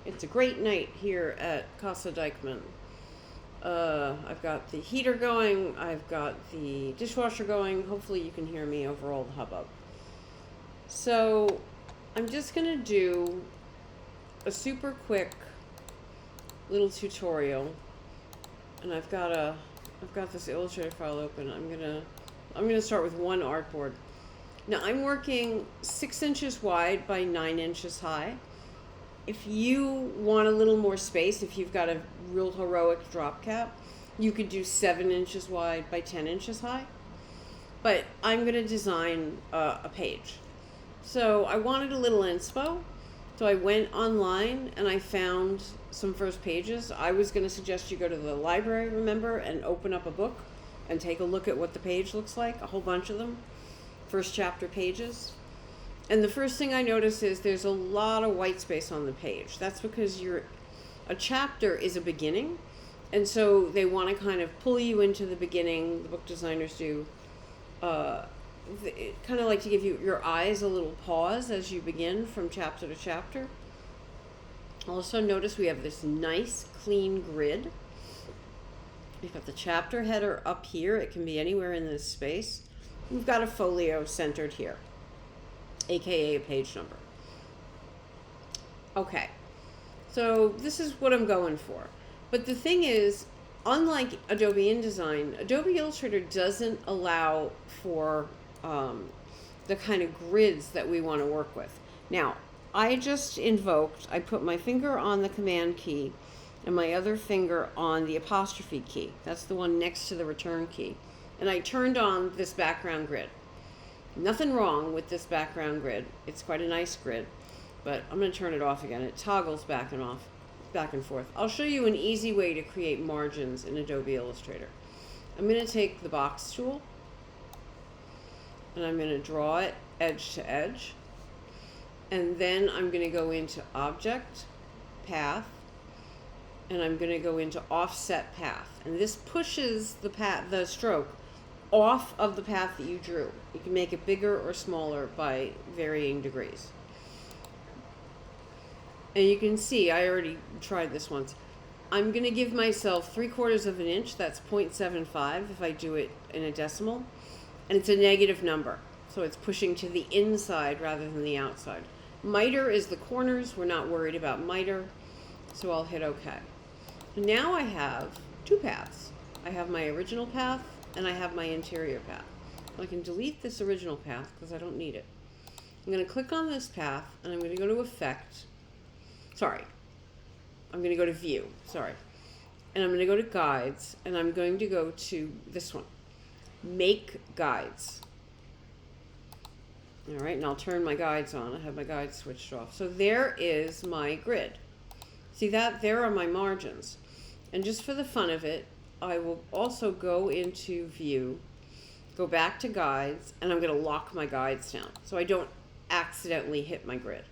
It's a great night here at Casa Dykeman. I've got the heater going, I've got the dishwasher going. Hopefully you can hear me over all the hubbub. So I'm just gonna do a super quick little tutorial, and I've got this Illustrator file open. I'm gonna start with one artboard. Now I'm working 6 inches wide by 9 inches high. If you want a little more space, if you've got a real heroic drop cap, you could do 7 inches wide by 10 inches high. But I'm going to design a page. So I wanted a little inspo. So I went online and I found some first pages. I was going to suggest you go to the library, remember, and open up a book and take a look at what the page looks like, a whole bunch of them, first chapter pages. And the first thing I notice is there's a lot of white space on the page. That's because a chapter is a beginning, and so they want to kind of pull you into the beginning. The book designers do. Kind of like to give your eyes a little pause as you begin from chapter to chapter. Also notice we have this nice clean grid. We've got the chapter header up here. It can be anywhere in this space. We've got a folio centered here, aka a page number. Okay, so this is what I'm going for. But the thing is, unlike Adobe InDesign, Adobe Illustrator doesn't allow for the kind of grids that we want to work with. Now, I put my finger on the command key and my other finger on the apostrophe key. That's the one next to the return key. And I turned on this background grid. Nothing wrong with this background grid. It's quite a nice grid, but I'm going to turn it off again. It toggles back and forth. I'll show you an easy way to create margins in Adobe Illustrator. I'm going to take the box tool and I'm going to draw it edge to edge. And then I'm going to go into Object, Path, and I'm going to go into Offset Path. And this pushes the stroke off of the path that you drew. You can make it bigger or smaller by varying degrees. And you can see, I already tried this once. I'm going to give myself 3/4 of an inch. That's 0.75 if I do it in a decimal. And it's a negative number. So it's pushing to the inside rather than the outside. Miter is the corners. We're not worried about miter. So I'll hit OK. Now I have two paths. I have my original path and I have my interior path. I can delete this original path because I don't need it. I'm going to click on this path and I'm going to go to Effect. I'm going to go to View. And I'm going to go to Guides and I'm going to go to this one. Make Guides. All right, and I'll turn my guides on. I have my guides switched off. So there is my grid. See that? There are my margins. And just for the fun of it, I will also go into View, go back to Guides, and I'm going to lock my guides down so I don't accidentally hit my grid.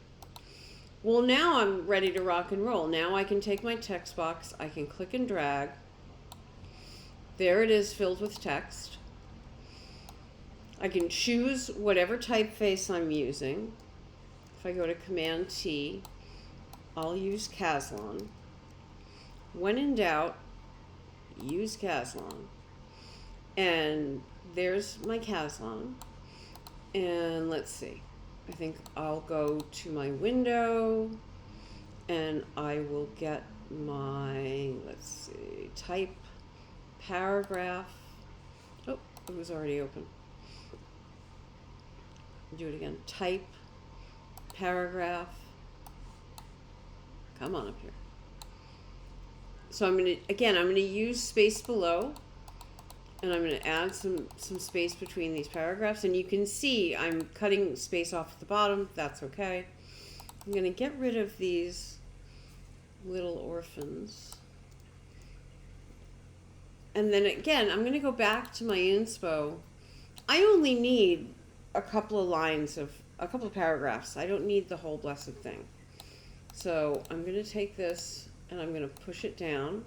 Well, now I'm ready to rock and roll. Now I can take my text box, I can click and drag. There it is, filled with text. I can choose whatever typeface I'm using. If I go to Command T, I'll use Caslon. When in doubt, use Caslon. And there's my Caslon. And let's see. I think I'll go to my window and I will get my, let's see, type, paragraph. Oh, it was already open. Do it again. Type, paragraph. Come on up here. So I'm going to use space below, and I'm going to add some space between these paragraphs. And you can see I'm cutting space off at the bottom. That's okay. I'm going to get rid of these little orphans. And then again, I'm going to go back to my inspo. I only need a couple of paragraphs. I don't need the whole blessed thing. So I'm going to take this and I'm going to push it down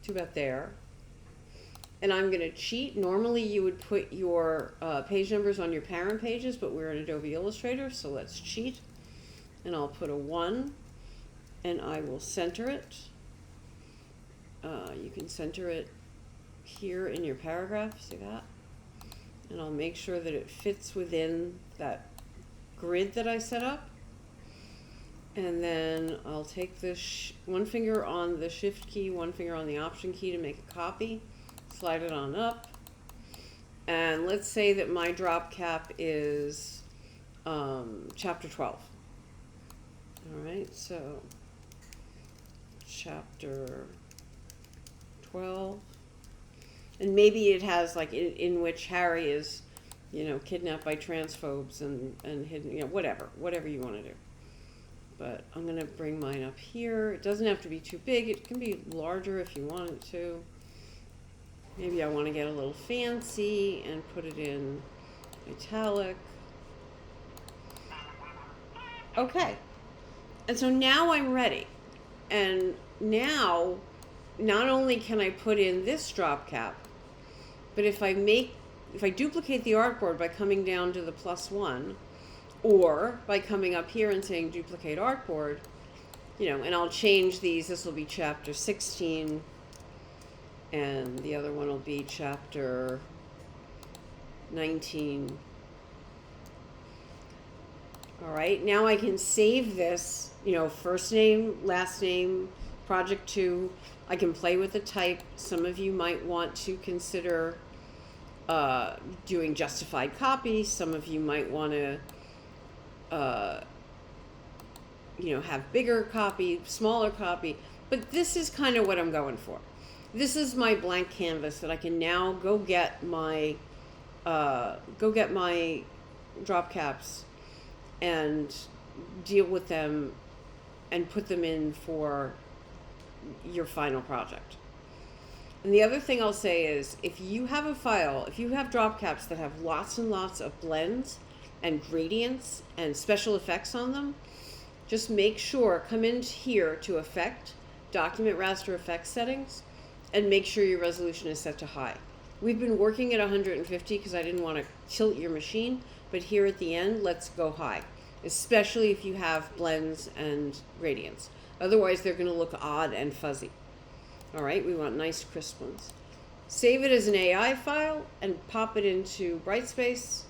to about there. And I'm going to cheat. Normally you would put your page numbers on your parent pages, but we're in Adobe Illustrator, so let's cheat. And I'll put a 1 and I will center it. You can center it here in your paragraph, see that? And I'll make sure that it fits within that grid that I set up. And then I'll take this one finger on the shift key, one finger on the option key to make a copy, slide it on up. And let's say that my drop cap is chapter 12. All right, so chapter 12. And maybe it has like in which Harry is, you know, kidnapped by transphobes and hidden, you know, whatever you want to do. But I'm going to bring mine up here. It doesn't have to be too big. It can be larger if you want it to. Maybe I want to get a little fancy and put it in italic. Okay. And so now I'm ready. And now, not only can I put in this drop cap, but if I duplicate the artboard by coming down to the +1, or by coming up here and saying duplicate artboard, you know, and I'll change these. This will be chapter 16, and the other one will be chapter 19. All right, now I can save this, you know, first name, last name, project 2. I can play with the type. Some of you might want to consider doing justified copy. Some of you might want to you know, have bigger copy, smaller copy, but this is kind of what I'm going for. This is my blank canvas that I can now go get my drop caps and deal with them and put them in for your final project. And the other thing I'll say is, if you have a file, if you have drop caps that have lots and lots of blends and gradients and special effects on them, just make sure, come in here to Effect, Document Raster Effects Settings, and make sure your resolution is set to high. We've been working at 150 because I didn't want to tilt your machine, but here at the end, let's go high, especially if you have blends and gradients. Otherwise, they're going to look odd and fuzzy. All right, we want nice crisp ones. Save it as an AI file and pop it into Brightspace,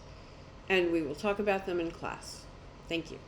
and we will talk about them in class. Thank you.